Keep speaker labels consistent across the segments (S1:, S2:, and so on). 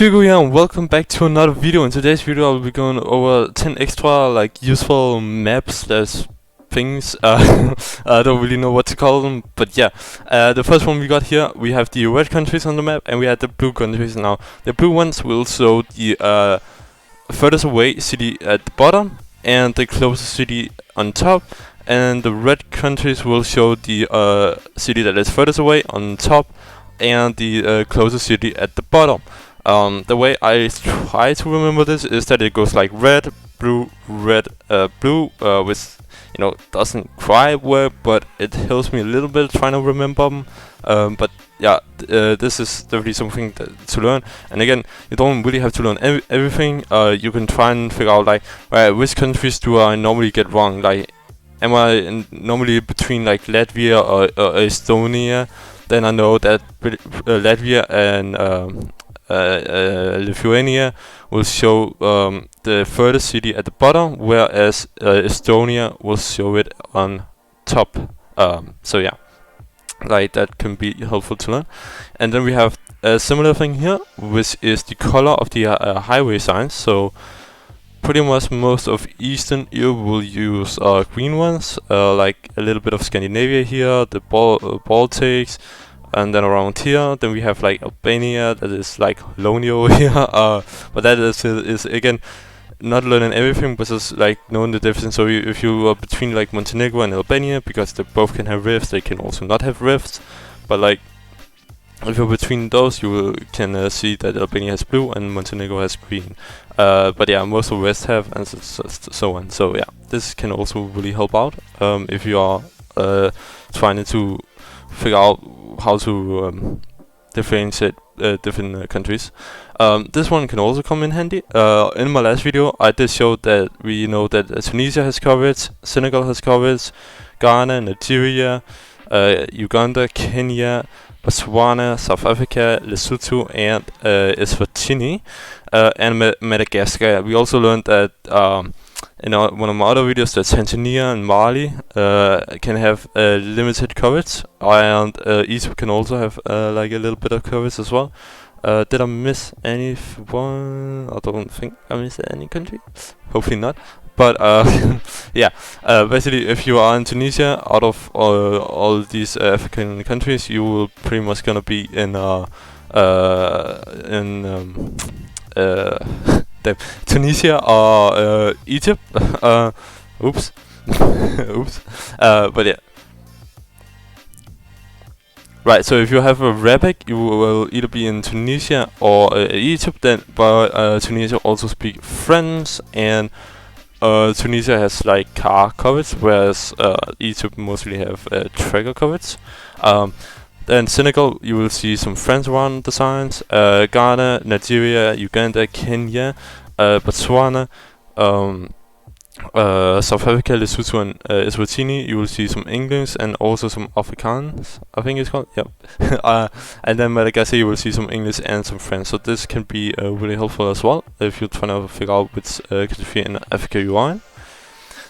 S1: Dugo here and welcome back to another video. In today's video I'll be going over 10 extra useful maps slash things. I don't really know what to call them, but yeah. The first one we got here, we have the red countries on the map and we have the blue countries. Now the blue ones will show the furthest away city at the bottom and the closest city on top, and the red countries will show the city that is furthest away on top and the closest city at the bottom. The way I try to remember this is that it goes like red, blue, red, blue, which doesn't quite work, but it helps me a little bit trying to remember them. But yeah, this is definitely something to learn. And again, you don't really have to learn everything. You can try and figure out which countries do I normally get wrong. Am I normally between Latvia or Estonia? Then I know that Latvia and Lithuania will show the furthest city at the bottom, whereas Estonia will show it on top. So yeah, that can be helpful to learn. And then we have a similar thing here, which is the color of the highway signs. So pretty much most of Eastern Europe will use green ones, like a little bit of Scandinavia here, the Baltics. And then around here, then we have Albania, that is Lonio here. But that is again not learning everything, but just knowing the difference. So if you are between Montenegro and Albania, because they both can have rifts, they can also not have rifts. But if you're between those, you can see that Albania has blue and Montenegro has green. But yeah, most of the rest have, and so on. So yeah, this can also really help out if you are trying to figure out how to differentiate different countries. This one can also come in handy. In my last video, I did show that we know that Tunisia has coverage, Senegal has coverage, Ghana, Nigeria, Uganda, Kenya, Botswana, South Africa, Lesotho, and Eswatini, and Madagascar. We also learned that in one of my other videos that Tanzania and Mali can have limited coverage, and Egypt can also have a little bit of coverage as well. Did I miss any one? I don't think I missed any country. Hopefully not. But yeah, basically, if you are in Tunisia, out of all these African countries, you will pretty much gonna be in Tunisia or Egypt. Oops. Oops. But yeah. Right, so if you have a Arabic, you will either be in Tunisia or Egypt. Then, but Tunisia also speak French, and Tunisia has car coverage, whereas Egypt mostly have tracker coverage. Then Senegal, you will see some French around the signs. Ghana, Nigeria, Uganda, Kenya, Botswana, South Africa, Lesotho, and Eswatini. You will see some English and also some Afrikaans, I think it's called. Yep. And then Madagascar, you will see some English and some French. So this can be really helpful as well if you're trying to figure out which country in Africa you are in.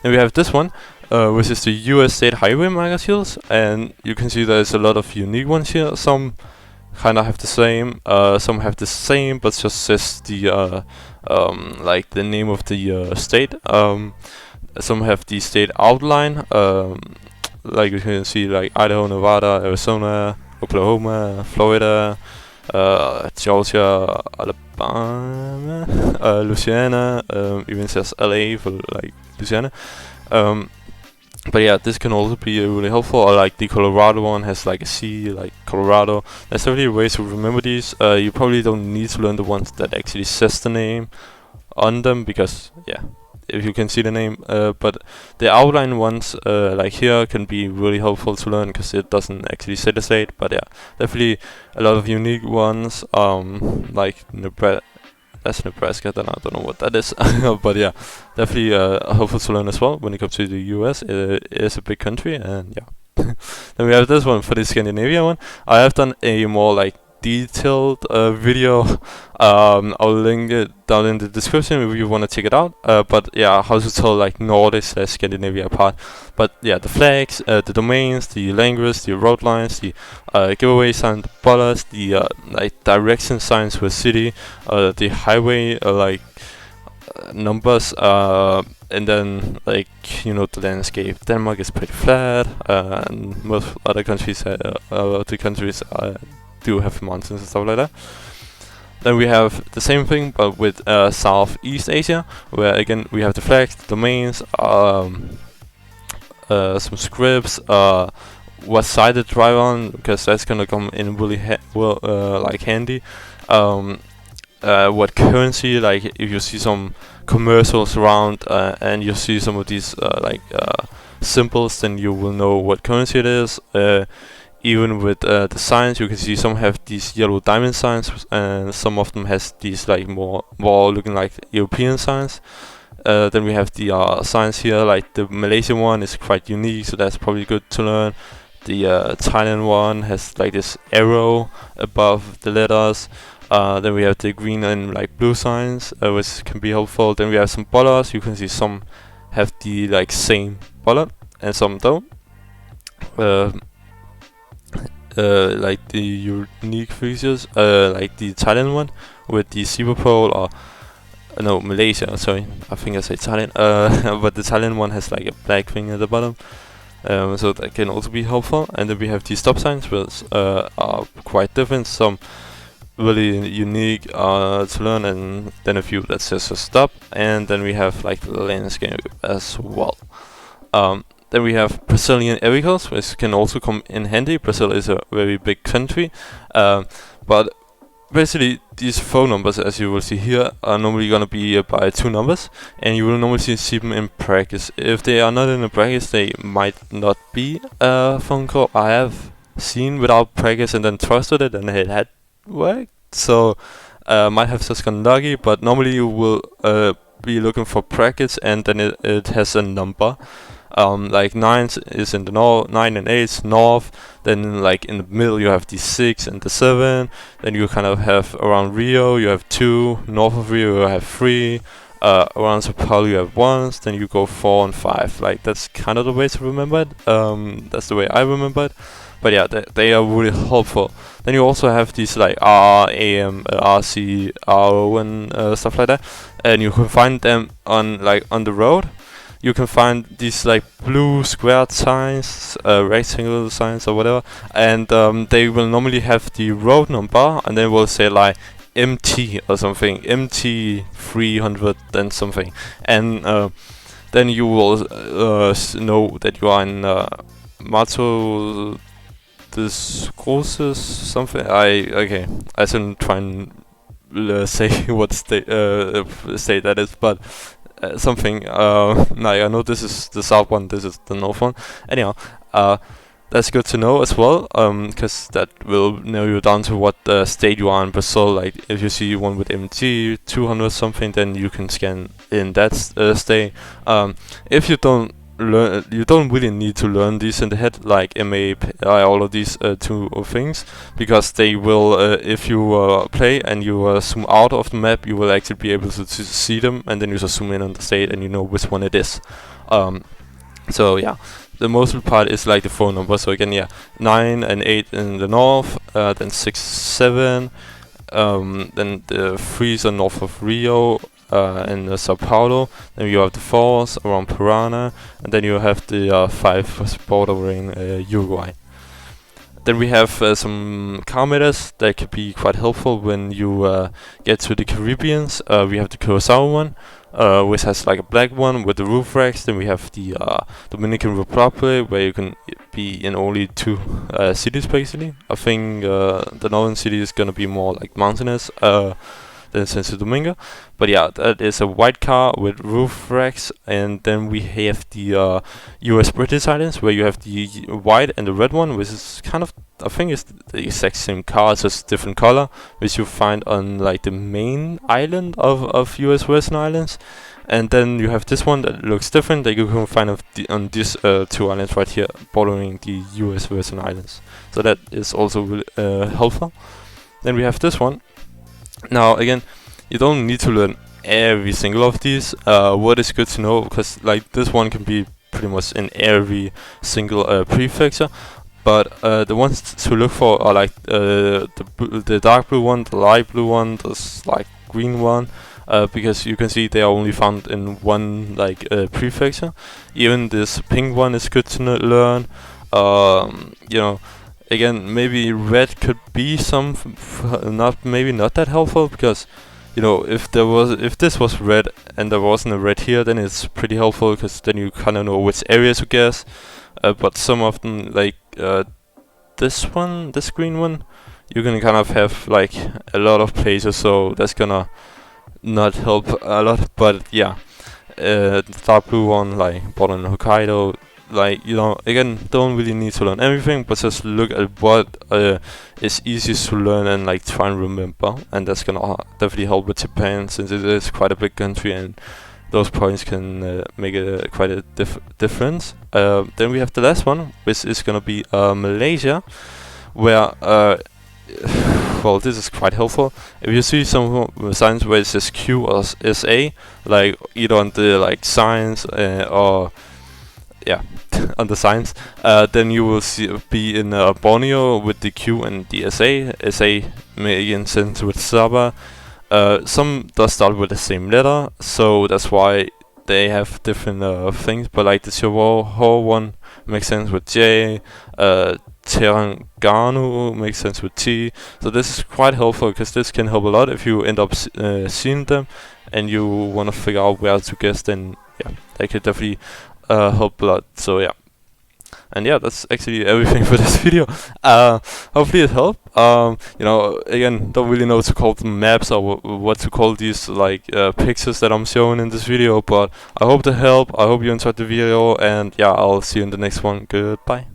S1: Then we have this one, which is the US State Highway Magazines, and you can see there's a lot of unique ones here. Some kind of have the same, some have the same, but just says the the name of the state. Some have the state outline, you can see Idaho, Nevada, Arizona, Oklahoma, Florida, Georgia, Alabama, Louisiana, even says LA for Louisiana. But yeah, this can also be really helpful. Or the Colorado one has a C, Colorado. There's definitely ways to remember these. You probably don't need to learn the ones that actually says the name on them, because yeah, if you can see the name. But the outline ones, here, can be really helpful to learn because it doesn't actually say the state. But yeah, definitely a lot of unique ones. Nebraska. That's Nebraska, then I don't know what that is. But yeah, definitely helpful to learn as well when it comes to the US. It is a big country, and yeah. Then we have this one for the Scandinavian one. I have done a more detailed video. I'll link it down in the description if you want to check it out. But yeah, how to tell like Nordic / Scandinavia apart. But yeah, the flags, the domains, the language, the road lines, the giveaway sign, the borders, the like direction signs with city, the highway numbers, and then like the landscape. Denmark is pretty flat, and most other countries, do have mountains and stuff like that. Then we have the same thing, but with Southeast Asia, where again we have the flags, the domains, some scripts, what side to drive on, because that's gonna come in really handy. What currency, like if you see some commercials around and you see some of these symbols, then you will know what currency it is. Even with the signs, you can see some have these yellow diamond signs, and some of them has these like more looking like European signs. Then we have the signs here, like the Malaysian one is quite unique, so that's probably good to learn. The Thailand one has like this arrow above the letters. Then we have the green and like blue signs, which can be helpful. Then we have some borders. You can see some have the like same border and some don't. Like the unique features, like the Thailand one with the zebra pole, or no, Malaysia, sorry, I think I said Thailand, but the Thailand one has like a black thing at the bottom, so that can also be helpful. And then we have the stop signs, which are quite different, some really unique to learn, and then a few that says a stop. And then we have like the landscape as well. Then we have Brazilian vehicles, which can also come in handy. Brazil is a very big country, but basically these phone numbers, as you will see here, are normally gonna be by 2 numbers, and you will normally see them in practice. If they are not in the practice, they might not be a phone call. I have seen without practice and then trusted it, and it had worked. So might have just gotten lucky, but normally you will be looking for practice, and then it has a number. Like 9 is in the north, 9 and 8 is north. Then like in the middle you have the 6 and the 7. Then you kind of have around Rio you have 2, north of Rio you have 3, around Sao Paulo you have 1. Then you go 4 and 5. Like that's kind of the way to remember it. That's the way I remember it. But yeah, they are really helpful. Then you also have these like R, AM, RC, RO, and stuff like that. And you can find them on the road. You can find these like blue squared signs, rectangle signs or whatever, and they will normally have the road number, and then will say like MT or something, MT 300 and something, and then you will know that you are in Mato dos Grosses something. I shouldn't try and say what state that is, but. Something like I know this is the south one, this is the north one. Anyhow, that's good to know as well, because that will narrow you down to what state you are in Brazil. Like if you see one with MT 200 something, then you can scan in that state. If you don't really need to learn these in the head, like MA, all of these two things, because they will, if you play and you zoom out of the map, you will actually be able to see them, and then you just zoom in on the state and you know which one it is. So yeah, the most part is like the phone number. So again, yeah, 9 and 8 in the north, then 6, 7, then the 3s are north of Rio, in Sao Paulo. Then you have the 4s around Parana, and then you have the 5 bordering Uruguay. Then we have some car meters that could be quite helpful when you get to the Caribbeans. We have the Curacao one, which has like a black one with the roof racks. Then we have the Dominican Republic, where you can be in only 2 cities basically. I think the northern city is gonna be more like mountainous than Santo Domingo. But yeah, that is a white car with roof racks. And then we have the US British Islands, where you have the white and the red one, which is kind of, I think it's the exact same car, it's just different color, which you find on like the main island of US Virgin Islands. And then you have this one that looks different, that you can find on these 2 islands right here, bordering the US Virgin Islands. So that is also really helpful. Then we have this one. Now again, you don't need to learn every single of these. What is good to know, because like this one can be pretty much in every single prefecture, but the ones to look for are like the dark blue one, the light blue one, the like green one, because you can see they are only found in one like prefecture. Even this pink one is good to learn. You know, again, maybe red could be not that helpful, because you know, if this was red and there wasn't a red here, then it's pretty helpful, because then you kind of know which area to guess. But some of them, like this green one, you're gonna kind of have like a lot of places, so that's gonna not help a lot. But yeah, the dark blue one, like Borderland Hokkaido, like, you know, again, don't really need to learn everything, but just look at what is easiest to learn and like try and remember, and that's gonna definitely help with Japan, since it is quite a big country and those points can make quite a difference. Then we have the last one, which is gonna be Malaysia, where well, this is quite helpful. If you see some signs where it says Q or SA, like either on the like signs or yeah, on the signs, then you will be in Borneo with the Q and the SA. SA making sense with Sabah. Some does start with the same letter, so that's why they have different things. But like the Johor one makes sense with J. Terengganu makes sense with T. So this is quite helpful, because this can help a lot if you end up seeing them and you want to figure out where to guess. Then yeah, they could definitely help a lot. So yeah. And yeah, that's actually everything for this video. Hopefully it helped. You know, again, don't really know what to call them maps or what to call these like pictures that I'm showing in this video, but I hope to help. I hope you enjoyed the video, and yeah, I'll see you in the next one. Goodbye.